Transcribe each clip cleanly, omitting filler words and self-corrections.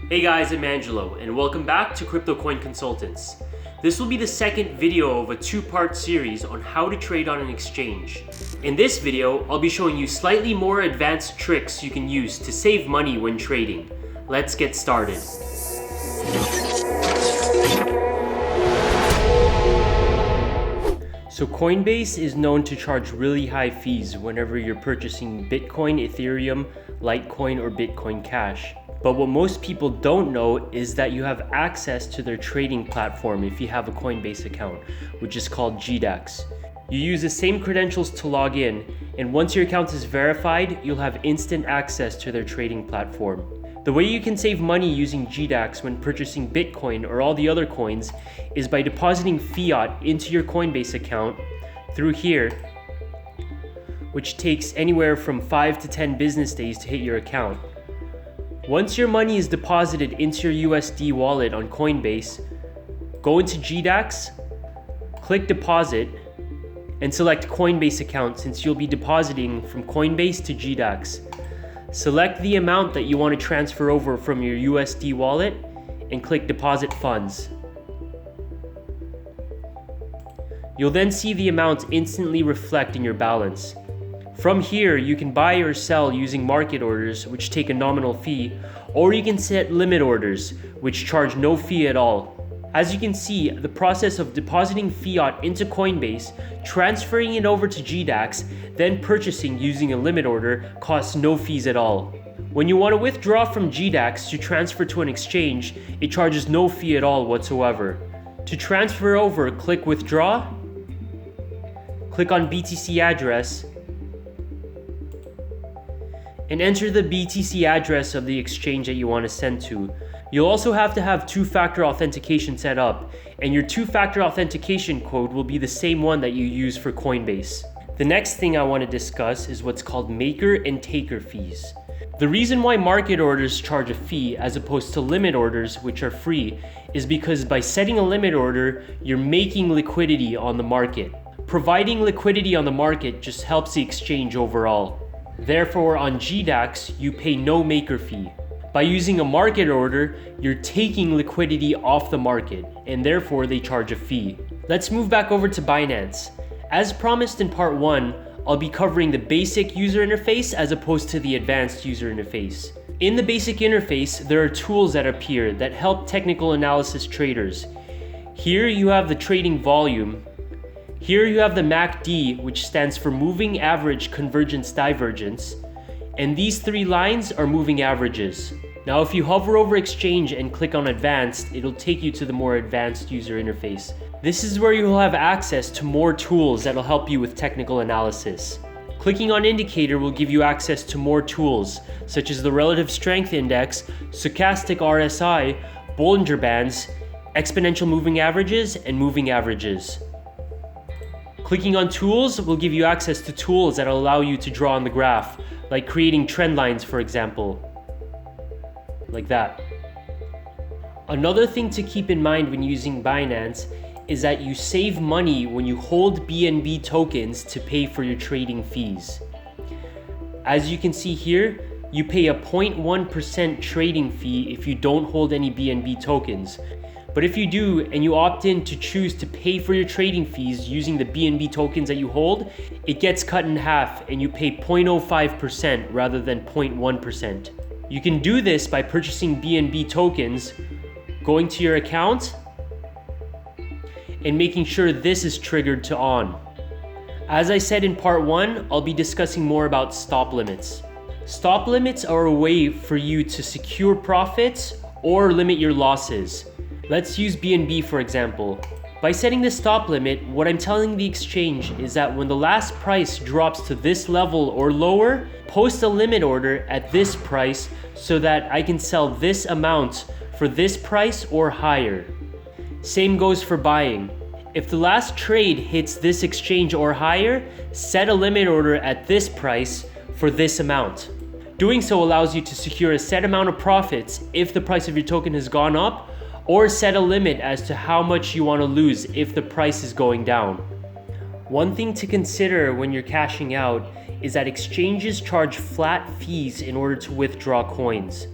Hey guys, I'm Angelo, and welcome back to Crypto Coin Consultants. This will be the second video of a two-part series on how to trade on an exchange. In this video, I'll be showing you slightly more advanced tricks you can use to save money when trading. Let's get started. So Coinbase is known to charge really high fees whenever you're purchasing Bitcoin, Ethereum, Litecoin, or Bitcoin Cash. But what most people don't know is that you have access to their trading platform if you have a Coinbase account, which is called GDAX. You use the same credentials to log in, and once your account is verified, you'll have instant access to their trading platform. The way you can save money using GDAX when purchasing Bitcoin or all the other coins is by depositing fiat into your Coinbase account through here, which takes anywhere from 5 to 10 business days to hit your account. Once your money is deposited into your USD wallet on Coinbase, go into GDAX, click deposit, and select Coinbase account since you'll be depositing from Coinbase to GDAX. Select the amount that you want to transfer over from your USD wallet and click deposit funds. You'll then see the amount instantly reflect in your balance. From here, you can buy or sell using market orders, which take a nominal fee, or you can set limit orders, which charge no fee at all. As you can see, the process of depositing fiat into Coinbase, transferring it over to GDAX, then purchasing using a limit order costs no fees at all. When you want to withdraw from GDAX to transfer to an exchange, it charges no fee at all whatsoever. To transfer over, click Withdraw, click on BTC address, and enter the BTC address of the exchange that you want to send to. You'll also have to have two-factor authentication set up, and your two-factor authentication code will be the same one that you use for Coinbase. The next thing I want to discuss is what's called maker and taker fees. The reason why market orders charge a fee as opposed to limit orders, which are free, is because by setting a limit order, you're making liquidity on the market. Providing liquidity on the market just helps the exchange overall. Therefore, on GDAX, you pay no maker fee. By using a market order, you're taking liquidity off the market, and therefore they charge a fee. Let's move back over to Binance. As promised in part 1, I'll be covering the basic user interface as opposed to the advanced user interface. In the basic interface, there are tools that appear that help technical analysis traders. Here you have the trading volume. Here you have the MACD, which stands for Moving Average Convergence Divergence, and these three lines are moving averages. Now if you hover over Exchange and click on Advanced, it'll take you to the more advanced user interface. This is where you'll have access to more tools that'll help you with technical analysis. Clicking on Indicator will give you access to more tools, such as the Relative Strength Index, Stochastic RSI, Bollinger Bands, Exponential Moving Averages, and Moving Averages. Clicking on Tools will give you access to tools that allow you to draw on the graph, like creating trend lines, for example. Like that. Another thing to keep in mind when using Binance is that you save money when you hold BNB tokens to pay for your trading fees. As you can see here, you pay a 0.1% trading fee if you don't hold any BNB tokens. But if you do, and you opt in to choose to pay for your trading fees using the BNB tokens that you hold, it gets cut in half and you pay 0.05% rather than 0.1%. You can do this by purchasing BNB tokens, going to your account, and making sure this is triggered to on. As I said in part 1, I'll be discussing more about stop limits. Stop limits are a way for you to secure profits or limit your losses. Let's use BNB for example. By setting the stop limit, what I'm telling the exchange is that when the last price drops to this level or lower, post a limit order at this price so that I can sell this amount for this price or higher. Same goes for buying. If the last trade hits this exchange or higher, set a limit order at this price for this amount. Doing so allows you to secure a set amount of profits if the price of your token has gone up, or set a limit as to how much you want to lose if the price is going down. One thing to consider when you're cashing out is that exchanges charge flat fees in order to withdraw coins.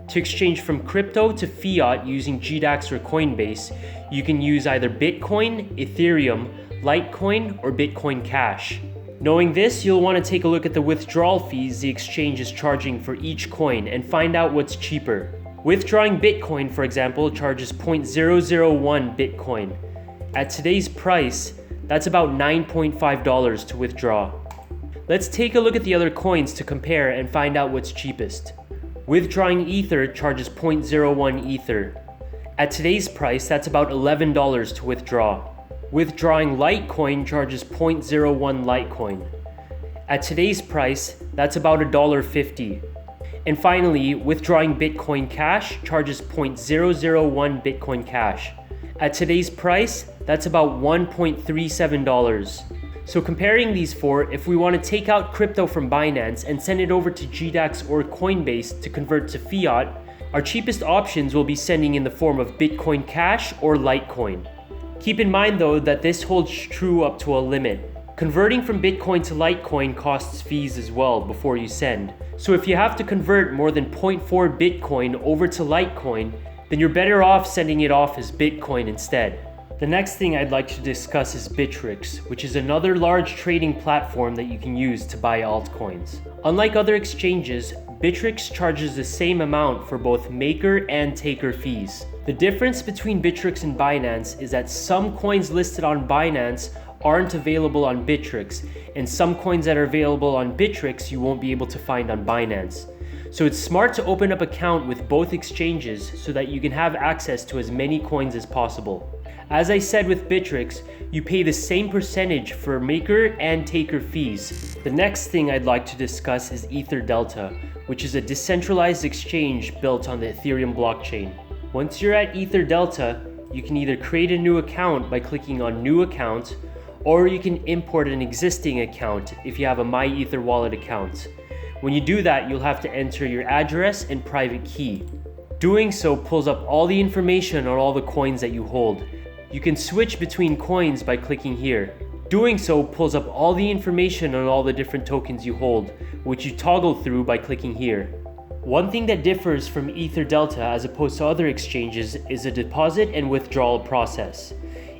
To exchange from crypto to fiat using GDAX or Coinbase, you can use either Bitcoin, Ethereum, Litecoin, or Bitcoin Cash. Knowing this, you'll want to take a look at the withdrawal fees the exchange is charging for each coin and find out what's cheaper. Withdrawing Bitcoin, for example, charges 0.001 Bitcoin. At today's price, that's about $9.5 to withdraw. Let's take a look at the other coins to compare and find out what's cheapest. Withdrawing Ether charges 0.01 Ether. At today's price, that's about $11 to withdraw. Withdrawing Litecoin charges 0.01 Litecoin. At today's price, that's about $1.50. And finally, withdrawing Bitcoin Cash charges 0.001 Bitcoin Cash. At today's price, that's about $1.37. So comparing these four, if we want to take out crypto from Binance and send it over to GDAX or Coinbase to convert to fiat, our cheapest options will be sending in the form of Bitcoin Cash or Litecoin. Keep in mind though that this holds true up to a limit. Converting from Bitcoin to Litecoin costs fees as well before you send. So if you have to convert more than 0.4 Bitcoin over to Litecoin, then you're better off sending it off as Bitcoin instead. The next thing I'd like to discuss is Bittrex, which is another large trading platform that you can use to buy altcoins. Unlike other exchanges, Bittrex charges the same amount for both maker and taker fees. The difference between Bittrex and Binance is that some coins listed on Binance aren't available on Bittrex, and some coins that are available on Bittrex you won't be able to find on Binance. So it's smart to open up an account with both exchanges so that you can have access to as many coins as possible. As I said with Bittrex, you pay the same percentage for maker and taker fees. The next thing I'd like to discuss is EtherDelta, which is a decentralized exchange built on the Ethereum blockchain. Once you're at EtherDelta, you can either create a new account by clicking on New Account, or you can import an existing account if you have a MyEtherWallet account. When you do that, you'll have to enter your address and private key. Doing so pulls up all the information on all the coins that you hold. You can switch between coins by clicking here. Doing so pulls up all the information on all the different tokens you hold, which you toggle through by clicking here. One thing that differs from EtherDelta as opposed to other exchanges is the deposit and withdrawal process.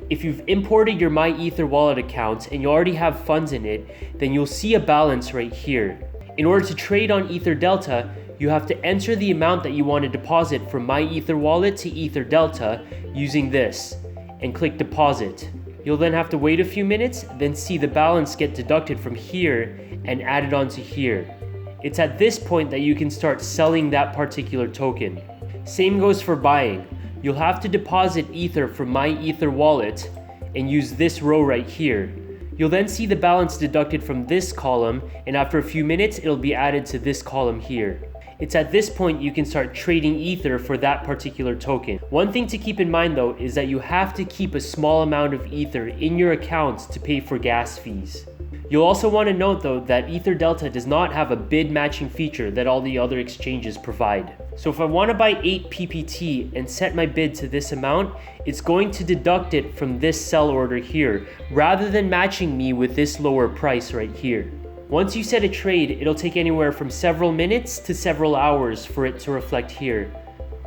If you've imported your MyEtherWallet account and you already have funds in it, then you'll see a balance right here. In order to trade on EtherDelta, you have to enter the amount that you want to deposit from MyEtherWallet to EtherDelta using this, and click deposit. You'll then have to wait a few minutes, then see the balance get deducted from here and added onto here. It's at this point that you can start selling that particular token. Same goes for buying. You'll have to deposit Ether from MyEtherWallet and use this row right here. You'll then see the balance deducted from this column, and after a few minutes it'll be added to this column here. It's at this point you can start trading Ether for that particular token. One thing to keep in mind though is that you have to keep a small amount of Ether in your account to pay for gas fees. You'll also want to note though that EtherDelta does not have a bid matching feature that all the other exchanges provide. So if I want to buy 8 PPT and set my bid to this amount, it's going to deduct it from this sell order here, rather than matching me with this lower price right here. Once you set a trade, it'll take anywhere from several minutes to several hours for it to reflect here.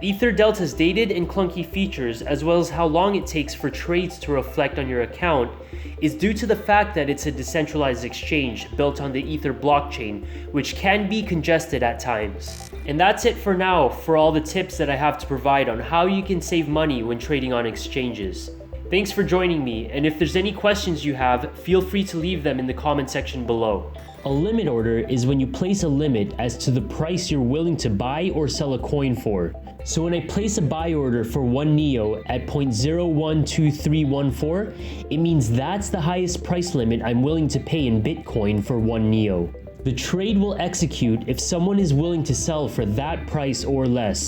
EtherDelta's dated and clunky features, as well as how long it takes for trades to reflect on your account, is due to the fact that it's a decentralized exchange built on the Ether blockchain, which can be congested at times. And that's it for now for all the tips that I have to provide on how you can save money when trading on exchanges. Thanks for joining me, and if there's any questions you have, feel free to leave them in the comment section below. A limit order is when you place a limit as to the price you're willing to buy or sell a coin for. So when I place a buy order for 1 NEO at 0.012314, it means that's the highest price limit I'm willing to pay in Bitcoin for 1 NEO. The trade will execute if someone is willing to sell for that price or less.